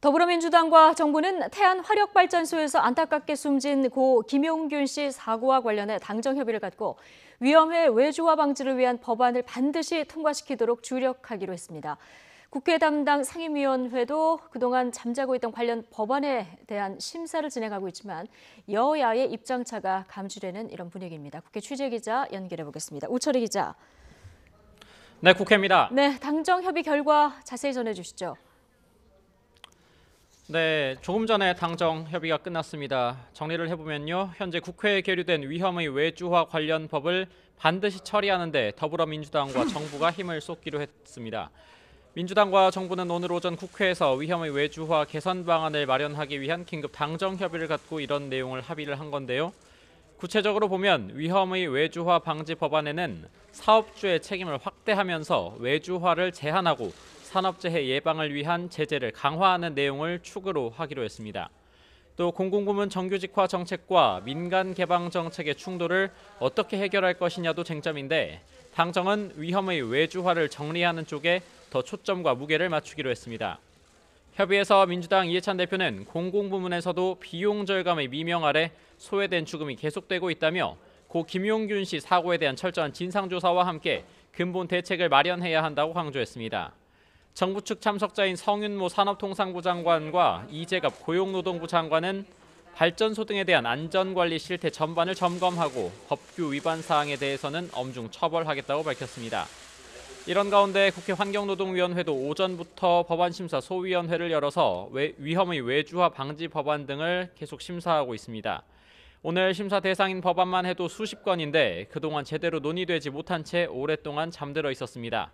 더불어민주당과 정부는 태안화력발전소에서 안타깝게 숨진 고 김용균 씨 사고와 관련해 당정 협의를 갖고 위험해 외주화 방지를 위한 법안을 반드시 통과시키도록 주력하기로 했습니다. 국회 담당 상임위원회도 그동안 잠자고 있던 관련 법안에 대한 심사를 진행하고 있지만 여야의 입장차가 감지되는 이런 분위기입니다. 국회 취재기자 연결해 보겠습니다. 우철희 기자. 네, 국회입니다. 네, 당정 협의 결과 자세히 전해주시죠. 네, 조금 전에 당정 협의가 끝났습니다. 정리를 해보면요. 현재 국회에 계류된 위험의 외주화 관련 법을 반드시 처리하는 데 더불어민주당과 정부가 힘을 쏟기로 했습니다. 민주당과 정부는 오늘 오전 국회에서 위험의 외주화 개선 방안을 마련하기 위한 긴급 당정 협의를 갖고 이런 내용을 합의를 한 건데요. 구체적으로 보면 위험의 외주화 방지 법안에는 사업주의 책임을 확대하면서 외주화를 제한하고 산업재해 예방을 위한 제재를 강화하는 내용을 축으로 하기로 했습니다. 또 공공부문 정규직화 정책과 민간 개방 정책의 충돌을 어떻게 해결할 것이냐도 쟁점인데 당정은 위험의 외주화를 정리하는 쪽에 더 초점과 무게를 맞추기로 했습니다. 협의에서 민주당 이해찬 대표는 공공부문에서도 비용 절감의 미명 아래 소외된 죽음이 계속되고 있다며 고 김용균 씨 사고에 대한 철저한 진상조사와 함께 근본 대책을 마련해야 한다고 강조했습니다. 정부 측 참석자인 성윤모 산업통상부 장관과 이재갑 고용노동부 장관은 발전소 등에 대한 안전관리 실태 전반을 점검하고 법규 위반 사항에 대해서는 엄중 처벌하겠다고 밝혔습니다. 이런 가운데 국회 환경노동위원회도 오전부터 법안심사 소위원회를 열어서 위험의 외주화 방지 법안 등을 계속 심사하고 있습니다. 오늘 심사 대상인 법안만 해도 수십 건인데 그동안 제대로 논의되지 못한 채 오랫동안 잠들어 있었습니다.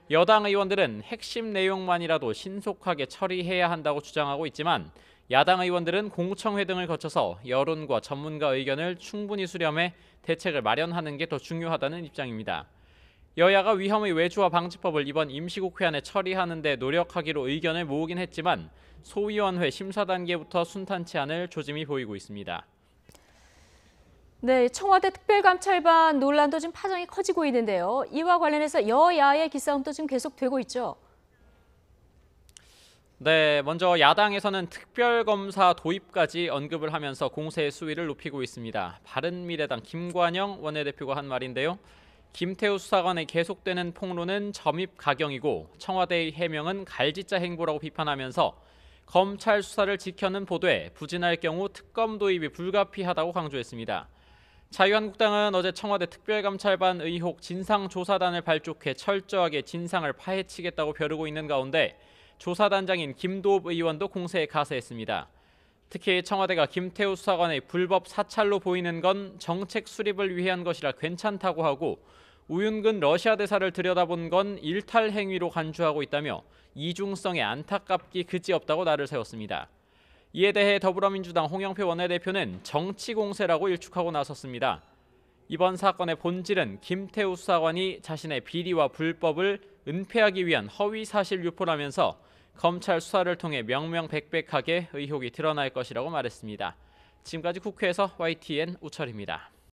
여당 의원들은 핵심 내용만이라도 신속하게 처리해야 한다고 주장하고 있지만 야당 의원들은 공청회 등을 거쳐서 여론과 전문가 의견을 충분히 수렴해 대책을 마련하는 게 더 중요하다는 입장입니다. 여야가 위험의 외주화 방지법을 이번 임시국회 안에 처리하는 데 노력하기로 의견을 모으긴 했지만 소위원회 심사 단계부터 순탄치 않을 조짐이 보이고 있습니다. 네, 청와대 특별감찰반 논란도 지금 파장이 커지고 있는데요. 이와 관련해서 여야의 기싸움도 지금 계속되고 있죠. 네, 먼저 야당에서는 특별검사 도입까지 언급을 하면서 공세의 수위를 높이고 있습니다. 바른미래당 김관영 원내대표가 한 말인데요. 김태우 수사관의 계속되는 폭로는 점입 가경이고 청와대의 해명은 갈짓자 행보라고 비판하면서 검찰 수사를 지켜는 보되 부진할 경우 특검 도입이 불가피하다고 강조했습니다. 자유한국당은 어제 청와대 특별감찰반 의혹 진상조사단을 발족해 철저하게 진상을 파헤치겠다고 벼르고 있는 가운데 조사단장인 김도읍 의원도 공세에 가세했습니다. 특히 청와대가 김태우 수사관의 불법 사찰로 보이는 건 정책 수립을 위한 것이라 괜찮다고 하고 우윤근 러시아 대사를 들여다본 건 일탈 행위로 간주하고 있다며 이중성에 안타깝기 그지없다고 날을 세웠습니다. 이에 대해 더불어민주당 홍영표 원내대표는 정치 공세라고 일축하고 나섰습니다. 이번 사건의 본질은 김태우 수사관이 자신의 비리와 불법을 은폐하기 위한 허위 사실 유포라면서 검찰 수사를 통해 명명백백하게 의혹이 드러날 것이라고 말했습니다. 지금까지 국회에서 YTN 우철입니다.